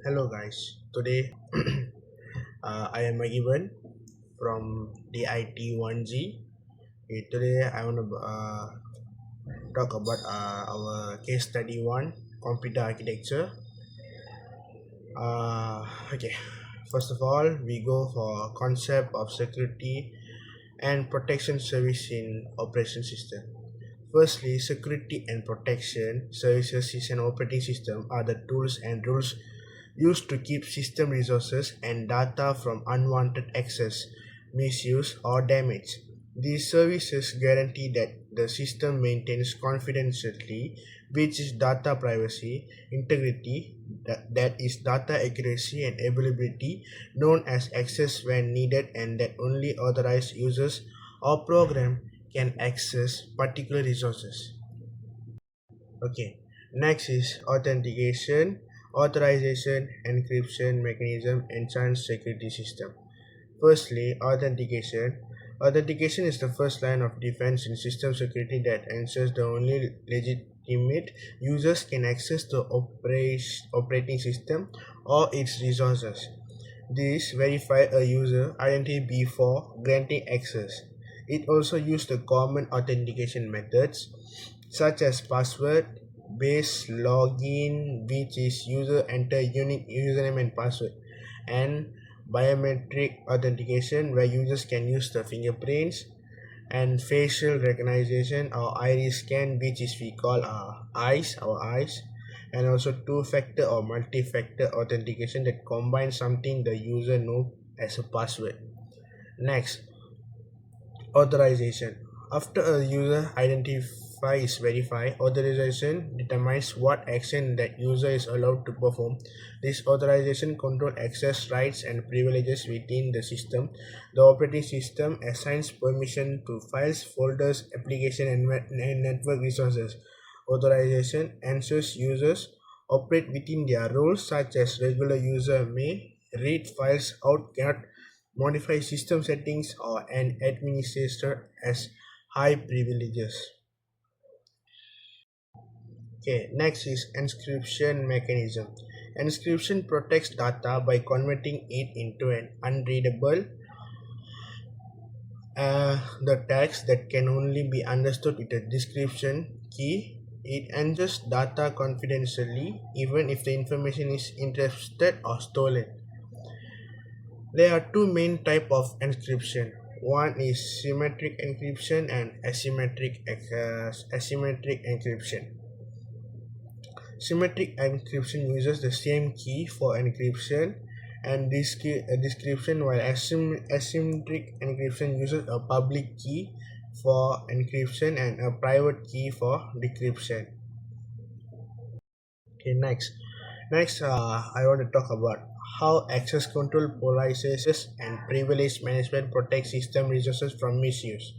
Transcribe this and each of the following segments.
Hello guys, today I am Ivan from the IT1G. Today I want to talk about our case study one, computer architecture. Okay, first of all, we go for concept of security and protection service in operation system. Firstly, security and protection services is an operating system are the tools and rules used to keep system resources and data from unwanted access, misuse, or damage. These services guarantee that the system maintains confidentiality, which is data privacy, integrity, that is data accuracy and availability, known as access when needed, and that only authorized users or program can access particular resources. Okay, next is authentication, authorization, encryption mechanism, enhanced security system. Firstly, authentication. Authentication is the first line of defense in system security that ensures the only legitimate users can access the operating system or its resources. This verify a user identity before granting access. It also uses the common authentication methods such as password based login, which is user enter unique username and password, and biometric authentication where users can use the fingerprints, and facial recognition or iris scan, which is we call our eyes, and also two-factor or multi-factor authentication that combines something the user know as a password. Next, authorization. After a user identify is verified, authorization determines what action that user is allowed to perform. This authorization control access rights and privileges within the system. The operating system assigns permission to files, folders, application, and network resources. Authorization ensures users operate within their roles, such as regular user may read files out, cannot modify system settings, or an administrator as high privileges. Okay, next is encryption mechanism. Encryption protects data by converting it into an unreadable the text that can only be understood with a description key. It enters data confidentially even if the information is intercepted or stolen. There are two main type of encryption. One is symmetric encryption and asymmetric encryption. Symmetric encryption uses the same key for encryption and description, while asymmetric encryption uses a public key for encryption and a private key for decryption. Okay, next, I want to talk about how access control policies and privilege management protect system resources from misuse.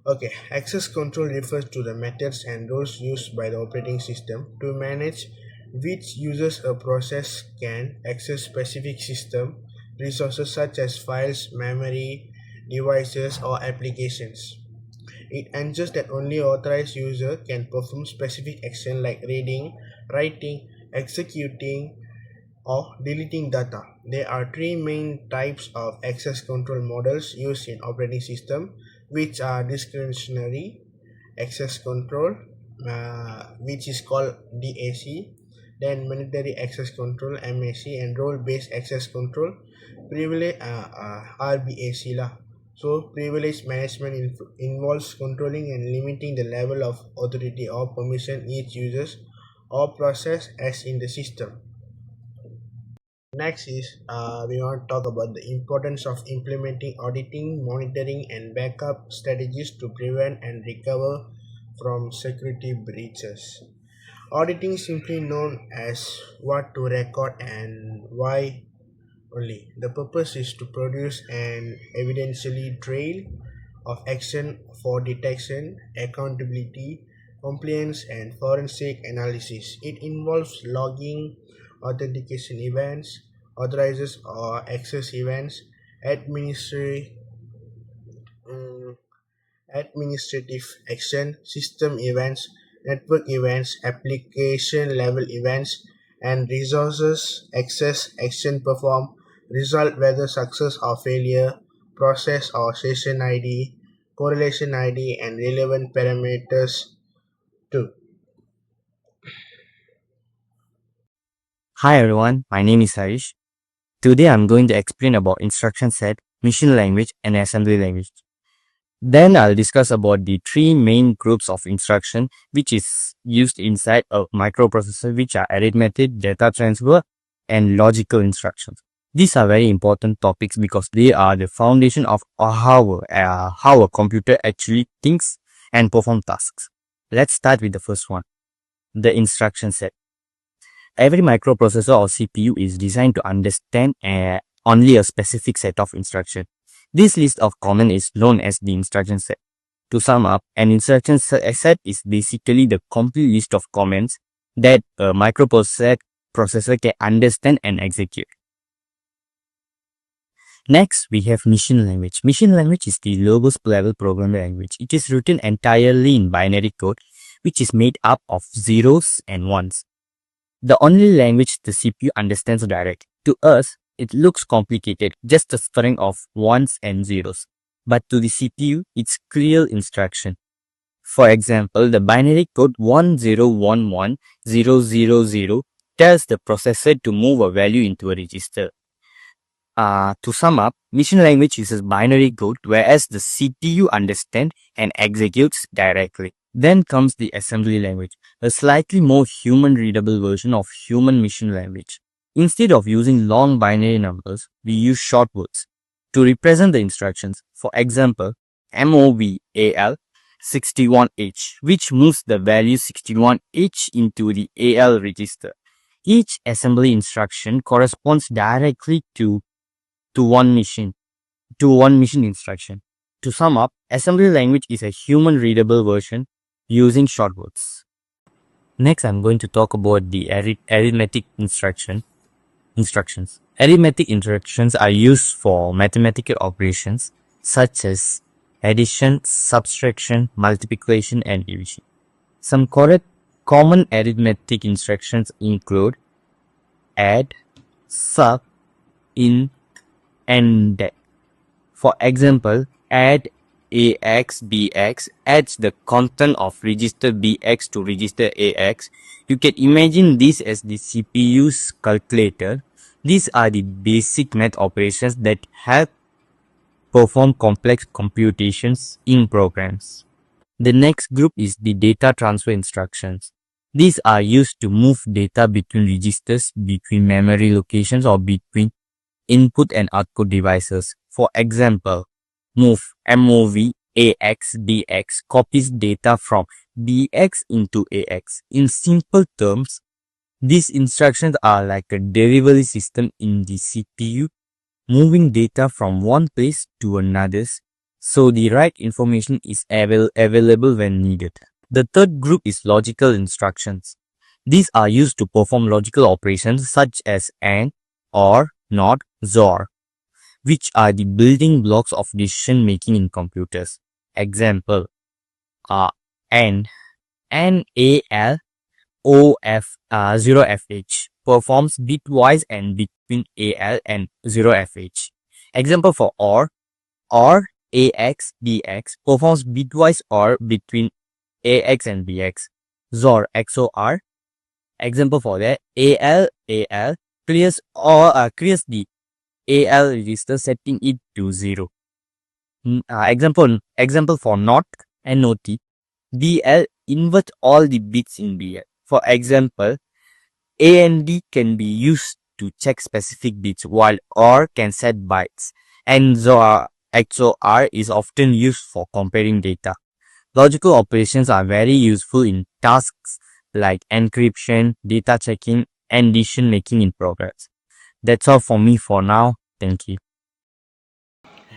Okay, access control refers to the methods and rules used by the operating system to manage which users a process can access specific system resources such as files, memory, devices, or applications. It ensures that only authorized user can perform specific action like reading, writing, executing, or deleting data. There are three main types of access control models used in operating system, which are discretionary access control, which is called DAC, then mandatory access control MAC, and role-based access control privilege RBAC lah. So privilege management involves controlling and limiting the level of authority or permission each uses or process as in the system. Next is we want to talk about the importance of implementing auditing, monitoring, and backup strategies to prevent and recover from security breaches. Auditing is simply known as what to record and why only. The purpose is to produce an evidentially trail of action for detection, accountability, compliance, and forensic analysis. It involves logging authentication events, authorizes or access events, administrative mm, administrative action, system events, network events, application level events, and resources, access, action perform, result whether success or failure, process or session ID, correlation ID, and relevant parameters too. Hi everyone, my name is Harish. Today I'm going to explain about instruction set, machine language, and assembly language. Then I'll discuss about the three main groups of instruction which is used inside a microprocessor, which are arithmetic, data transfer, and logical instructions. These are very important topics because they are the foundation of how a computer actually thinks and perform tasks. Let's start with the first one, the instruction set. Every microprocessor or CPU is designed to understand only a specific set of instructions. This list of command is known as the instruction set. To sum up, an instruction set is basically the complete list of commands that a microprocessor can understand and execute. Next, we have machine language. Machine language is the lowest level programming language. It is written entirely in binary code, which is made up of zeros and ones. The only language the CPU understands directly. To us, it looks complicated, just a string of ones and zeros. But to the CPU, it's clear instruction. For example, the binary code 10110000 tells the processor to move a value into a register. To sum up, machine language uses binary code, whereas the CPU understands and executes directly. Then comes the assembly language, a slightly more human readable version of human machine language. Instead of using long binary numbers, we use short words to represent the instructions. For example, MOVAL 61H, which moves the value 61H into the AL register. Each assembly instruction corresponds directly to one machine to one machine instruction. To sum up, assembly language is a human readable version using short words. Next, I'm going to talk about the arithmetic instructions. Arithmetic instructions are used for mathematical operations such as addition, subtraction, multiplication, and division. Some correct common arithmetic instructions include add, sub, in, and that. For example, add AX BX adds the content of register BX to register AX. You can imagine this as the CPU's calculator. These are the basic math operations that help perform complex computations in programs. The next group is the data transfer instructions. These are used to move data between registers, between memory locations, or between input and output devices. For example, MOV AX DX copies data from DX into AX. In simple terms, these instructions are like a delivery system in the CPU, moving data from one place to another, so the right information is available when needed. The third group is logical instructions. These are used to perform logical operations such as AND, OR, NOT, XOR, which are the building blocks of decision making in computers. Example, uh, AND, NAL, OF, 0FH performs bitwise and between AL and 0FH. Example for OR AX BX performs bitwise OR between AX and BX. XOR, example for that, AL clears the AL register, setting it to 0. Example for NOT and NOT. BL invert all the bits in BL. For example, A and D can be used to check specific bits, while OR can set bytes. And XOR is often used for comparing data. Logical operations are very useful in tasks like encryption, data checking, and decision making in progress. That's all for me for now. Thank you.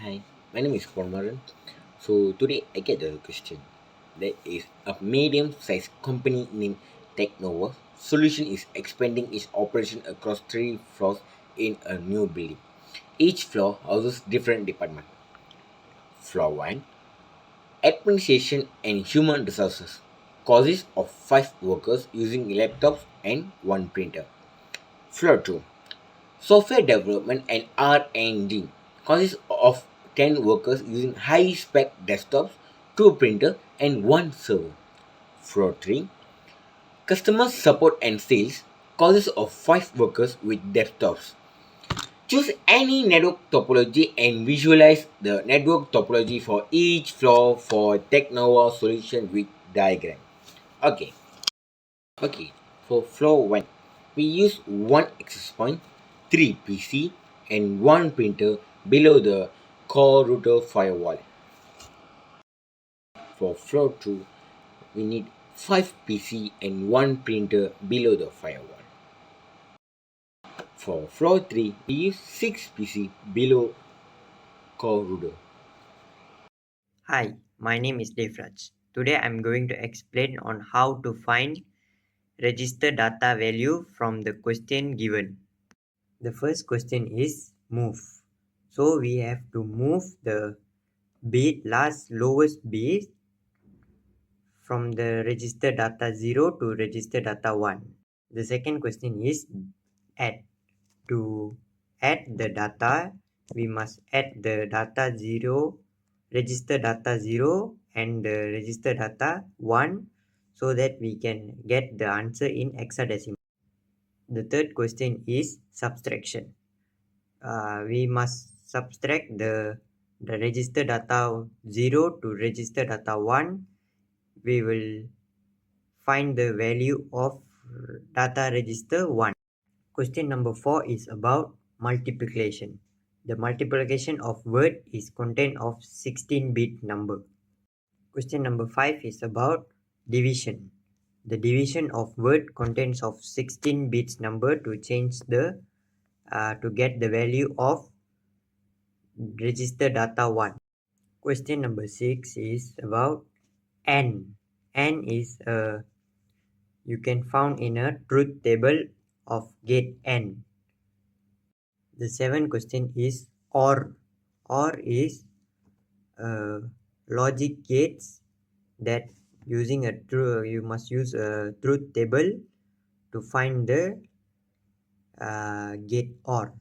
Hi, my name is Kormaran. So today I get a question. There is a medium-sized company named Technova. Solution is expanding its operation across three floors in a new building. Each floor houses different departments. Floor 1, administration and human resources, consists of 5 workers using laptops and one printer. Flow 2. Software development and R&D consists of 10 workers using high-spec desktops, 2 printers, and 1 server. Flow 3. Customer support and sales consists of 5 workers with desktops. Choose any network topology and visualize the network topology for each floor for Technova solution with diagram. Okay, okay. For floor 1, we use one access point, 3 PC, and 1 printer below the core router firewall. For floor 2, we need 5 PC and 1 printer below the firewall. For floor 3, we use 6 PC below core router. Hi, my name is Devraj. Today I'm going to explain on how to find register data value from the question given. The first question is move. So we have to move the lowest bit from the register data 0 to register data 1. The second question is add. To add the data, we must add the data 0, register data 0 and the register data 1 so that we can get the answer in hexadecimal. The third question is subtraction. We must subtract the register data 0 to register data 1. We will find the value of data register 1. Question number 4 is about multiplication. The multiplication of word is content of 16-bit number. Question number 5 is about division. The division of word contains of 16 bits number to change the to get the value of register data 1. Question number 6 is about n. N is you can found in a truth table of gate n. The seventh question is OR. OR is logic gates that using a you must use a truth table to find the gate OR.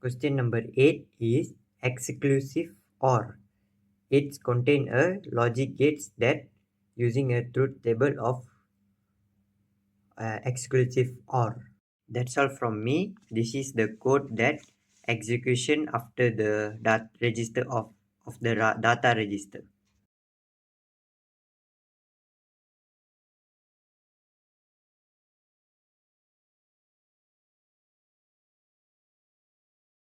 Question number 8 is exclusive OR. It contain a logic gates that using a truth table of exclusive OR. That's all from me. This is the code that execution after the register of the data register.